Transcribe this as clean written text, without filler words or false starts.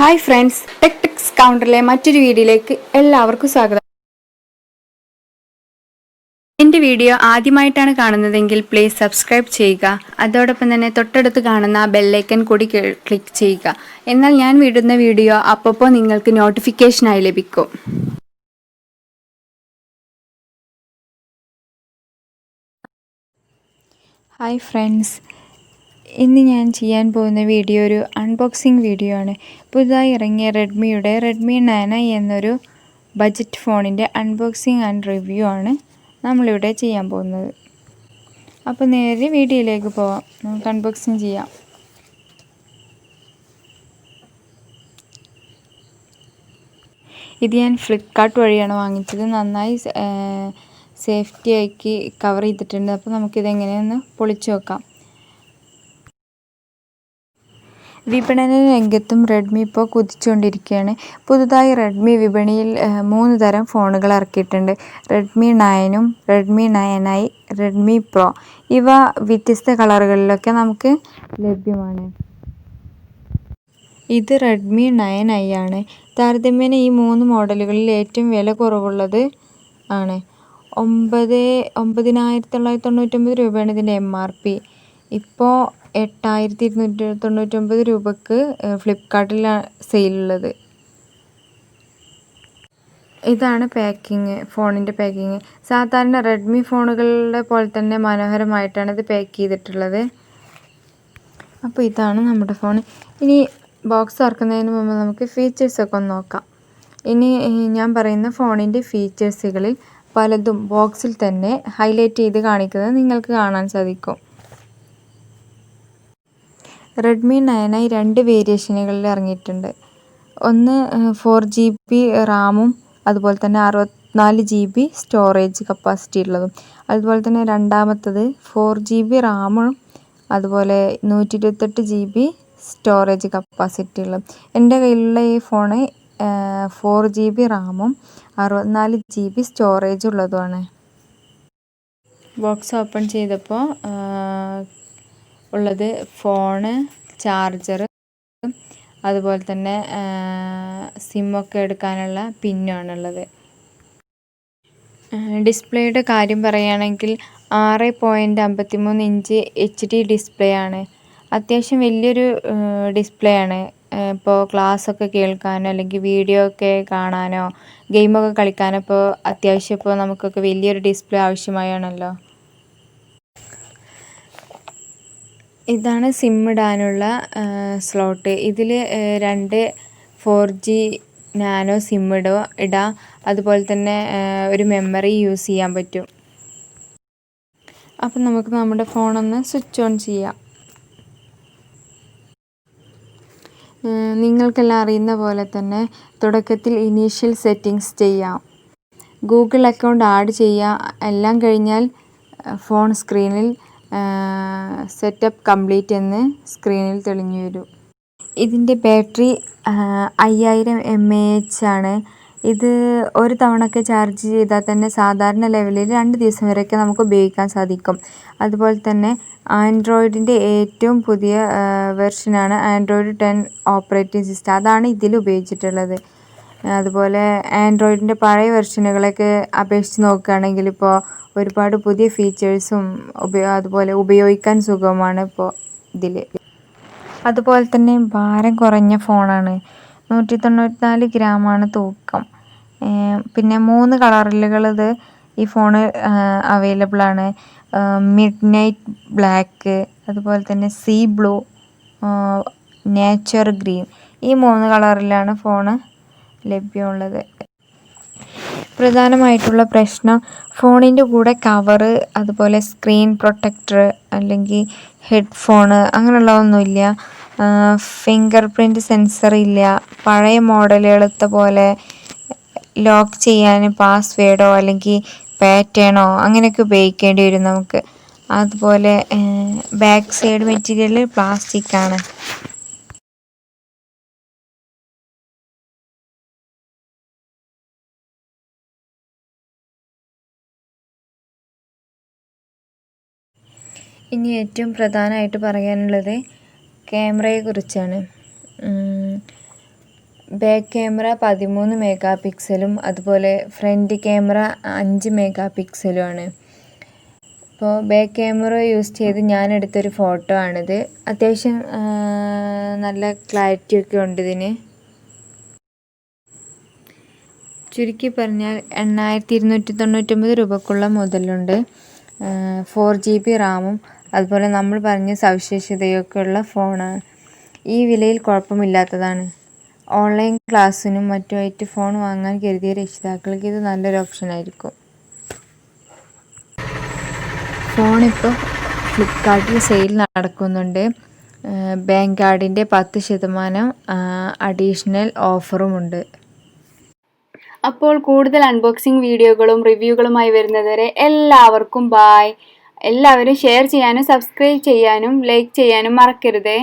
Hi friends, Tex കൗണ്ടറിലെ മറ്റൊരു വീഡിയോയിലേക്ക് എല്ലാവർക്കും സ്വാഗതം. എൻ്റെ വീഡിയോ ആദ്യമായിട്ടാണ് കാണുന്നതെങ്കിൽ പ്ലീസ് സബ്സ്ക്രൈബ് ചെയ്യുക. അതോടൊപ്പം തന്നെ തൊട്ടടുത്ത് കാണുന്ന ബെല്ലൈക്കൺ കൂടി ക്ലിക്ക് ചെയ്യുക. എന്നാൽ ഞാൻ വിടുന്ന വീഡിയോ അപ്പോൾ നിങ്ങൾക്ക് നോട്ടിഫിക്കേഷനായി ലഭിക്കും. ഹായ് ഫ്രണ്ട്സ്, ഇന്ന് ഞാൻ ചെയ്യാൻ പോകുന്ന വീഡിയോ ഒരു അൺബോക്സിങ് വീഡിയോ ആണ്. പുതുതായി ഇറങ്ങിയ റെഡ്മി 9i എന്നൊരു ബജറ്റ് ഫോണിൻ്റെ അൺബോക്സിങ് ആൻഡ് റിവ്യൂ ആണ് നമ്മളിവിടെ ചെയ്യാൻ പോകുന്നത്. അപ്പോൾ നേരെ വീഡിയോയിലേക്ക് പോവാം. നമുക്ക് അൺബോക്സിങ് ചെയ്യാം. ഇത് ഞാൻ ഫ്ലിപ്കാർട്ട് വഴിയാണ് വാങ്ങിച്ചത്. നന്നായി സേഫ്റ്റി ആക്കി കവർ ചെയ്തിട്ടുണ്ട്. അപ്പോൾ നമുക്കിതെങ്ങനെയൊന്ന് പൊളിച്ചു നോക്കാം. വിപണന രംഗത്തും റെഡ്മി ഇപ്പോൾ കുതിച്ചുകൊണ്ടിരിക്കുകയാണ്. പുതുതായി റെഡ്മി വിപണിയിൽ 3 തരം ഫോണുകൾ ഇറക്കിയിട്ടുണ്ട്. Redmi 9, Redmi 9i, Redmi pro. ഇവ വ്യത്യസ്ത കളറുകളിലൊക്കെ നമുക്ക് ലഭ്യമാണ്. ഇത് റെഡ്മി 9i ആണ്. താരതമ്യേന ഈ 3 മോഡലുകളിൽ ഏറ്റവും വില കുറവുള്ളത് ആണ്. 9,999 രൂപയാണ് ഇതിൻ്റെ MRP. ഇപ്പോൾ 8,299 രൂപക്ക് ഫ്ലിപ്കാർട്ടിലാണ് സെയിലുള്ളത്. ഇതാണ് ഫോണിൻ്റെ പാക്കിങ്. സാധാരണ റെഡ്മി ഫോണുകളുടെ പോലെ തന്നെ മനോഹരമായിട്ടാണ് ഇത് പാക്ക് ചെയ്തിട്ടുള്ളത്. അപ്പോൾ ഇതാണ് നമ്മുടെ ഫോൺ. ഇനി ബോക്സ് തുറക്കുന്നതിന് മുമ്പ് നമുക്ക് ഫീച്ചേഴ്സൊക്കെ ഒന്ന് നോക്കാം. ഇനി ഞാൻ പറയുന്ന ഫോണിൻ്റെ ഫീച്ചേഴ്സുകളിൽ പലതും ബോക്സിൽ തന്നെ ഹൈലൈറ്റ് ചെയ്ത് കാണിക്കുന്നത് നിങ്ങൾക്ക് കാണാൻ സാധിക്കും. റെഡ്മി 9i 2 വേരിയേഷനുകളിൽ ഇറങ്ങിയിട്ടുണ്ട്. ഒന്ന് 4GB റാമും അതുപോലെ തന്നെ 64GB സ്റ്റോറേജ് കപ്പാസിറ്റി ഉള്ളതും. അതുപോലെ തന്നെ രണ്ടാമത്തത് 4GB റാമും അതുപോലെ 128GB സ്റ്റോറേജ് കപ്പാസിറ്റി ഉള്ളതും. എൻ്റെ കയ്യിലുള്ള ഈ ഫോണ് 4GB റാമും 64GB സ്റ്റോറേജ് ഉള്ളതുമാണ്. ബോക്സ് ഓപ്പൺ ചെയ്തപ്പോൾ ഉള്ളത് ഫോണ്, ചാർജർ, അതുപോലെ തന്നെ സിമ്മൊക്കെ എടുക്കാനുള്ള പിന്നാണുള്ളത്. ഡിസ്പ്ലേയുടെ കാര്യം പറയുകയാണെങ്കിൽ 6.53 ഇഞ്ച് HD ഡിസ്പ്ലേ ആണ്. അത്യാവശ്യം വലിയൊരു ഡിസ്പ്ലേ ആണ്. ഇപ്പോൾ ക്ലാസ്സൊക്കെ കേൾക്കാനോ അല്ലെങ്കിൽ വീഡിയോ ഒക്കെ കാണാനോ ഗെയിമൊക്കെ കളിക്കാനോ ഇപ്പോൾ അത്യാവശ്യം ഇപ്പോൾ നമുക്കൊക്കെ വലിയൊരു ഡിസ്പ്ലേ ആവശ്യമായാണല്ലോ. ഇതാണ് സിം ഇടാനുള്ള സ്ലോട്ട്. ഇതിൽ 2 4G നാനോ സിം ഇടാം. അതുപോലെ തന്നെ ഒരു മെമ്മറി യൂസ് ചെയ്യാൻ പറ്റും. അപ്പം നമുക്ക് നമ്മുടെ ഫോണൊന്ന് സ്വിച്ച് ഓൺ ചെയ്യാം. നിങ്ങൾക്കെല്ലാം അറിയുന്ന പോലെ തന്നെ തുടക്കത്തിൽ ഇനീഷ്യൽ സെറ്റിങ്സ് ചെയ്യാം. ഗൂഗിൾ അക്കൗണ്ട് ആഡ് ചെയ്യാം. എല്ലാം കഴിഞ്ഞാൽ ഫോൺ സ്ക്രീനിൽ സെറ്റപ്പ് കംപ്ലീറ്റ് എന്ന് സ്ക്രീനിൽ തെളിഞ്ഞു വരും. ഇതിൻ്റെ ബാറ്ററി 5000 mAh ആണ്. ഇത് ഒരു തവണയൊക്കെ ചാർജ് ചെയ്താൽ തന്നെ സാധാരണ ലെവലിൽ 2 ദിവസം വരെയൊക്കെ നമുക്ക് ഉപയോഗിക്കാൻ സാധിക്കും. അതുപോലെ തന്നെ ആൻഡ്രോയിഡിൻ്റെ ഏറ്റവും പുതിയ വെർഷനാണ് ആൻഡ്രോയിഡ് 10 ഓപ്പറേറ്റിംഗ് സിസ്റ്റം. അതാണ് ഇതിൽ ഉപയോഗിച്ചിട്ടുള്ളത്. അതുപോലെ ആൻഡ്രോയിഡിൻ്റെ പഴയ വെർഷനുകളൊക്കെ അപേക്ഷിച്ച് നോക്കുകയാണെങ്കിൽ ഇപ്പോൾ ഒരുപാട് പുതിയ ഫീച്ചേഴ്സും അതുപോലെ ഉപയോഗിക്കാൻ സുഖമാണ് ഇപ്പോൾ ഇതിൽ. അതുപോലെ തന്നെ ഭാരം കുറഞ്ഞ ഫോണാണ്. 194 ഗ്രാമാണ് തൂക്കം. പിന്നെ 3 കളറുകൾ ഈ ഫോണ് അവൈലബിൾ ആണ്. മിഡ് നൈറ്റ് ബ്ലാക്ക്, അതുപോലെ തന്നെ സീ ബ്ലൂ, നേച്ചർ ഗ്രീൻ. ഈ 3 കളറിലാണ് ഫോണ് ലഭ്യമുള്ളത്. പ്രധാനമായിട്ടുള്ള പ്രശ്നം ഫോണിൻ്റെ കൂടെ കവറ്, അതുപോലെ സ്ക്രീൻ പ്രൊട്ടക്ടർ അല്ലെങ്കിൽ ഹെഡ്ഫോണ് അങ്ങനെയുള്ളതൊന്നുമില്ല. ഫിംഗർ പ്രിൻറ്റ് സെൻസർ ഇല്ല. പഴയ മോഡലുകളത്തെ പോലെ ലോക്ക് ചെയ്യാൻ പാസ്വേഡോ അല്ലെങ്കിൽ പാറ്റേണോ അങ്ങനെയൊക്കെ ഉപയോഗിക്കേണ്ടി വരും നമുക്ക്. അതുപോലെ ബാക്ക് സൈഡ് മെറ്റീരിയൽ പ്ലാസ്റ്റിക് ആണ്. ഇനി ഏറ്റവും പ്രധാനമായിട്ട് പറയാനുള്ളത് ക്യാമറയെ കുറിച്ചാണ്. ബാക്ക് ക്യാമറ 13 മെഗാ പിക്സലും അതുപോലെ ഫ്രണ്ട് ക്യാമറ 5 മെഗാ പിക്സലുമാണ്. അപ്പോൾ ബാക്ക് ക്യാമറ യൂസ് ചെയ്ത് ഞാൻ എടുത്തൊരു ഫോട്ടോ ആണിത്. അത്യാവശ്യം നല്ല ക്ലാരിറ്റി ഒക്കെ ഉണ്ട് ഇതിന്. ചുരുക്കി പറഞ്ഞാൽ 8299 രൂപക്കുള്ള മുതലുണ്ട്. 4GB റാമും അതുപോലെ നമ്മൾ പറഞ്ഞ സവിശേഷതയൊക്കെ ഉള്ള ഫോണാണ്. ഈ വിലയിൽ കുഴപ്പമില്ലാത്തതാണ്. ഓൺലൈൻ ക്ലാസ്സിനും മറ്റുമായിട്ട് ഫോൺ വാങ്ങാൻ കരുതിയ രക്ഷിതാക്കൾക്ക് ഇത് നല്ലൊരു ഓപ്ഷൻ ആയിരിക്കും. ഫോണിപ്പോൾ ഫ്ലിപ്കാർട്ടിൽ സെയിൽ നടക്കുന്നുണ്ട്. ബാങ്ക് കാർഡിൻ്റെ 10% അഡീഷണൽ ഓഫറുമുണ്ട്. അപ്പോൾ കൂടുതൽ അൺബോക്സിംഗ് വീഡിയോകളും റിവ്യൂകളുമായി വരുന്നതുവരെ എല്ലാവർക്കും ബായ്. എല്ലാവരും ഷെയർ ചെയ്യാനും സബ്സ്ക്രൈബ് ചെയ്യാനും ലൈക്ക് ചെയ്യാനും മറക്കരുതേ.